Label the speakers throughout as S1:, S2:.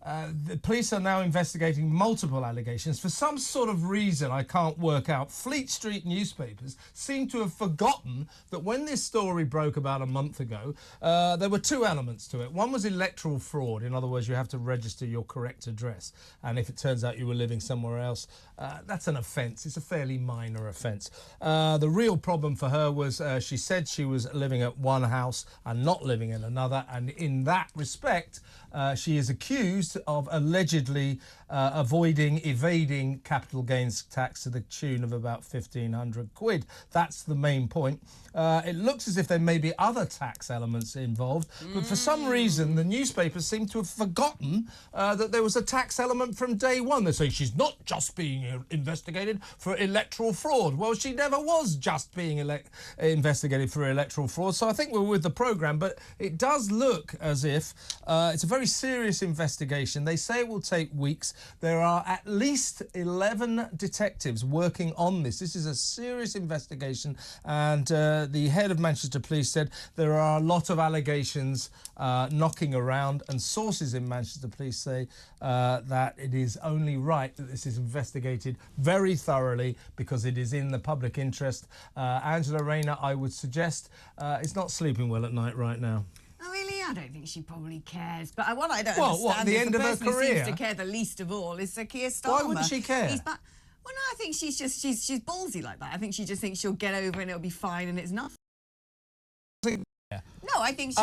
S1: The police are now investigating multiple allegations. For some sort of reason I can't work out, Fleet Street newspapers seem to have forgotten that when this story broke about a month ago, there were two elements to it. One was electoral fraud. In other words, you have to register your correct address. And if it turns out you were living somewhere else, that's an offence. It's a fairly minor offence. The real problem for her was she said she was living at one house and not living in another. And in that respect, she is accused of allegedly evading capital gains tax to the tune of about 1,500 quid. That's the main point. It looks as if there may be other tax elements involved, but for some reason the newspapers seem to have forgotten that there was a tax element from day one. They say she's not just being investigated for electoral fraud. Well, she never was just being investigated for electoral fraud, so I think we're with the programme, but it does look as if it's a very serious investigation. They say it will take weeks. There are at least 11 detectives working on this. This is a serious investigation, and the head of Manchester Police said there are a lot of allegations knocking around, and sources in Manchester Police say that it is only right that this is investigated very thoroughly because it is in the public interest. Angela Rayner, I would suggest, is not sleeping well at night right now.
S2: Oh, really? I don't think she probably cares. But what I don't
S1: understand
S2: what, the end
S1: of her
S2: person who
S1: career?
S2: seems to care the least of all is Keir Starmer.
S1: Why wouldn't she care?
S2: Well, no, I think she's ballsy like that. I think she just thinks she'll get over and it'll be fine and it's nothing. No, I think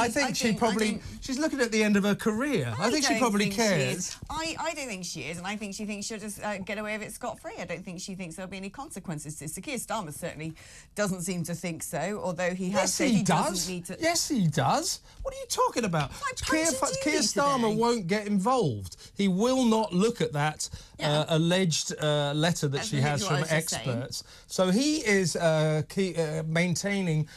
S1: she's looking at the end of her career. I think she probably cares.
S2: I don't think she is, and I think she thinks she'll just get away with it scot-free. I don't think she thinks there'll be any consequences to this. So Keir Starmer certainly doesn't seem to think so, although he has said he doesn't need to...
S1: Yes, he does. What are you talking about? Keir Starmer won't get involved. He will not look at that alleged letter that she has from experts. So he is maintaining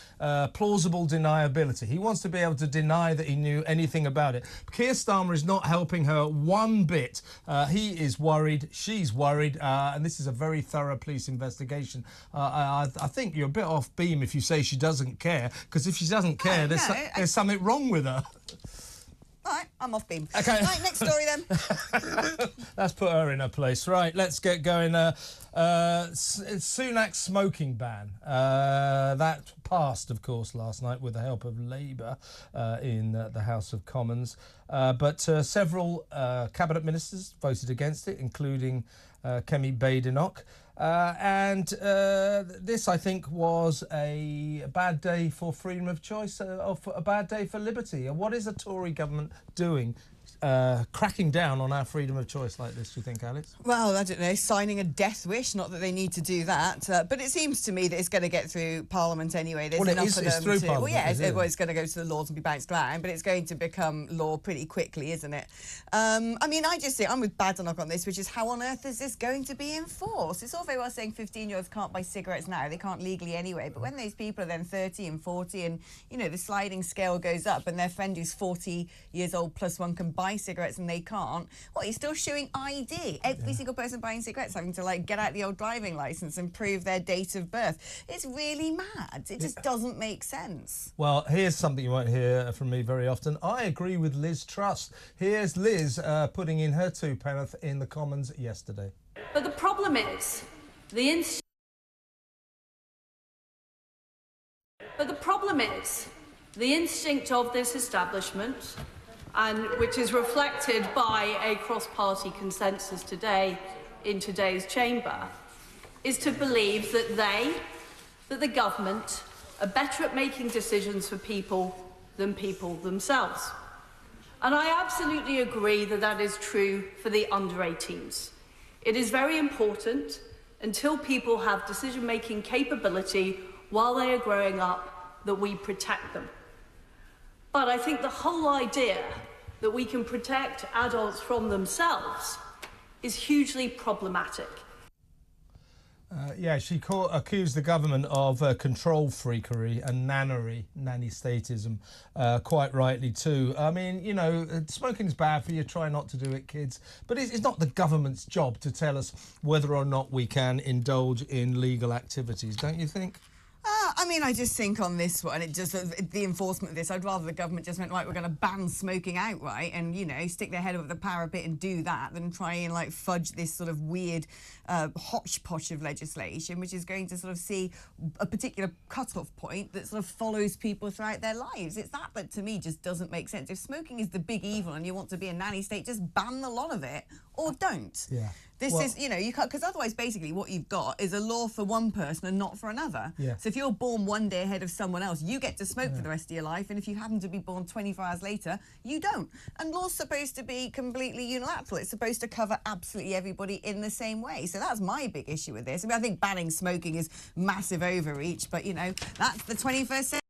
S1: plausible deniability. He wants to be able to deny that he knew anything about it. Keir Starmer is not helping her one bit. He is worried, she's worried, and this is a very thorough police investigation. I think you're a bit off beam if you say she doesn't care, because if she doesn't care, there's something wrong with her.
S2: All right, I'm off beam.
S1: Okay.
S2: Right, next story then.
S1: Let's put her in her place. Right, let's get going. Sunak's smoking ban. That passed, of course, last night with the help of Labour in the House of Commons. But several cabinet ministers voted against it, including Kemi Badenoch. And this, I think, was a bad day for freedom of choice, a bad day for liberty. What is the Tory government doing? Cracking down on our freedom of choice like this, do you think, Alex?
S2: Well, I don't know, signing a death wish, not that they need to do that, but it seems to me that it's going to get through Parliament anyway. There's enough for them
S1: through Parliament.
S2: Well, yeah, it's going to go to the Lords and be bounced around, but it's going to become law pretty quickly, isn't it? I mean, I just think I'm with Badenoch on this, which is how on earth is this going to be enforced? It's all very well saying 15-year-olds can't buy cigarettes now, they can't legally anyway, but when those people are then 30 and 40 and, you know, the sliding scale goes up and their friend who's 40 years old plus one can buy cigarettes and they can't, what, you're still showing ID? Every single person buying cigarettes having to, like, get out the old driving licence and prove their date of birth. It's really mad. It just doesn't make sense.
S1: Well, here's something you won't hear from me very often. I agree with Liz Truss. Here's Liz putting in her two penneth in the Commons yesterday.
S3: But the problem is, the instinct of this establishment, and which is reflected by a cross-party consensus today in today's chamber, is to believe that the government, are better at making decisions for people than people themselves. And I absolutely agree that that is true for the under-18s. It is very important, until people have decision-making capability while they are growing up, that we protect them. But I think the whole idea that we can protect adults from themselves is hugely problematic.
S1: She accused the government of control freakery and nanny statism, quite rightly too. I mean, you know, smoking's bad for you, try not to do it, kids. But it's not the government's job to tell us whether or not we can indulge in legal activities, don't you think?
S2: I mean, I just think on this one, the enforcement of this, I'd rather the government just went, right, we're going to ban smoking outright and, you know, stick their head over the parapet and do that than try and, like, fudge this sort of weird hodgepodge of legislation, which is going to sort of see a particular cut-off point that sort of follows people throughout their lives. It's that to me just doesn't make sense. If smoking is the big evil and you want to be a nanny state, just ban the lot of it or don't.
S1: Yeah.
S2: This is, you know, you can't, because otherwise basically what you've got is a law for one person and not for another.
S1: Yeah.
S2: So if you're born one day ahead of someone else, you get to smoke for the rest of your life, and if you happen to be born 24 hours later, you don't. And law's supposed to be completely unilateral. It's supposed to cover absolutely everybody in the same way. So that's my big issue with this. I mean, I think banning smoking is massive overreach, but, you know, that's the 21st century.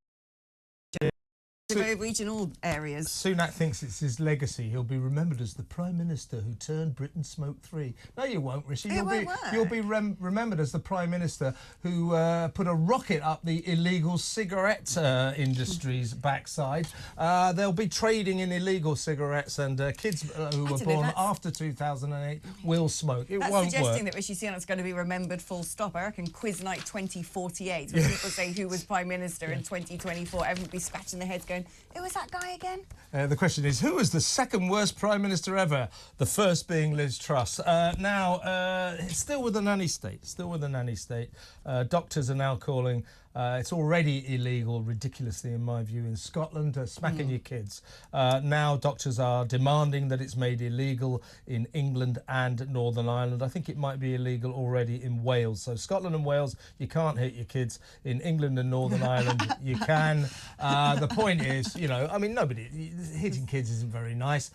S2: Overreach in all areas.
S1: Sunak thinks it's his legacy. He'll be remembered as the Prime Minister who turned Britain smoke-free. No, you won't, Rishi. You'll be remembered as the Prime Minister who put a rocket up the illegal cigarette industry's backside. They'll be trading in illegal cigarettes, and kids who were born after 2008 will smoke. It won't work.
S2: Suggesting that Rishi Sunak's going to be remembered full stop. I reckon Quiz Night 2048, when people say who was Prime Minister in 2024, everyone will be scratching their heads going, who was that guy again?
S1: The question is, who was the second worst Prime Minister ever? The first being Liz Truss. Now, it's still with the nanny state. Still with the nanny state. Doctors are now calling it's already illegal, ridiculously in my view, in Scotland, smacking your kids. Now doctors are demanding that it's made illegal in England and Northern Ireland. I think it might be illegal already in Wales. So Scotland and Wales, you can't hit your kids. In England and Northern Ireland, you can. The point is, you know, I mean, hitting kids isn't very nice.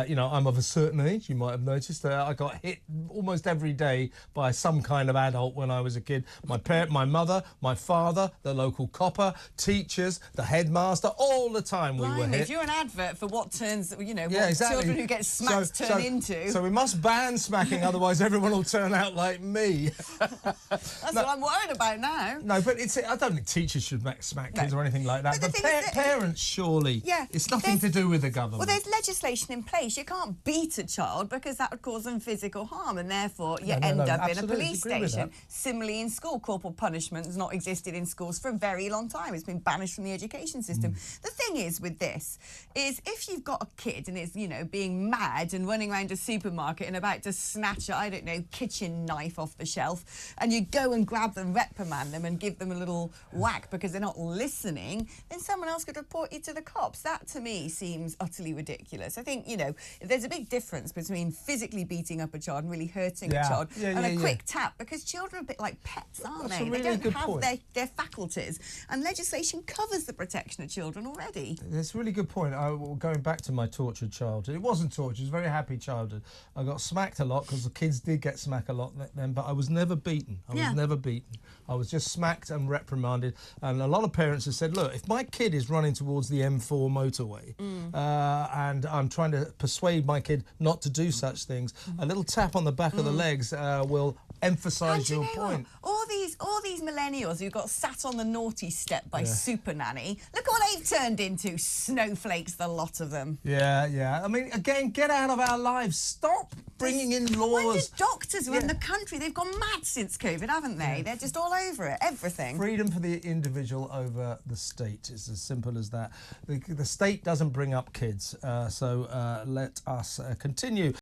S1: You know, I'm of a certain age, you might have noticed. I got hit almost every day by some kind of adult when I was a kid. My mother, my father, the local copper, teachers, the headmaster, all the time we were hit.
S2: If you're an advert for what turns, you know,
S1: yeah,
S2: what
S1: exactly.
S2: children who get smacked turn into.
S1: So we must ban smacking, otherwise everyone will turn out like me.
S2: That's what I'm worried about now.
S1: No, but I don't think teachers should smack kids or anything like that. But parents, surely.
S2: Yeah,
S1: it's nothing to do with the government.
S2: Well, there's legislation in place. You can't beat a child because that would cause them physical harm, and therefore you end up in a police station. Similarly, in school, corporal punishment has not existed in schools for a very long time. It's been banished from the education system. The thing is with this is if you've got a kid and it's, you know, being mad and running around a supermarket and about to snatch a, I don't know, kitchen knife off the shelf, and you go and grab them, reprimand them and give them a little whack because they're not listening, then someone else could report you to the cops. That to me seems utterly ridiculous. I think, you know, there's a big difference between physically beating up a child and really hurting a child and a quick tap, because children are a bit like pets, aren't they?
S1: Really
S2: they don't have their faculties, and legislation covers the protection of children already.
S1: That's a really good point. Going back to my tortured childhood, it wasn't torture, it was a very happy childhood. I got smacked a lot because the kids did get smacked a lot then, but I was never beaten. I was never beaten. I was just smacked and reprimanded, and a lot of parents have said, look, if my kid is running towards the M4 motorway and I'm trying to persuade my kid not to do such things, a little tap on the back of the legs will emphasise your point.
S2: All these millennials who got sat on the naughty step by Super Nanny, look what they've turned into. Snowflakes, the lot of them.
S1: Yeah. I mean, again, get out of our lives. Stop bringing in laws.
S2: When the doctors run the country, they've gone mad since COVID, haven't they? They're just all over it, everything.
S1: Freedom for the individual over the state. It's as simple as that. The state doesn't bring up kids, so let us continue.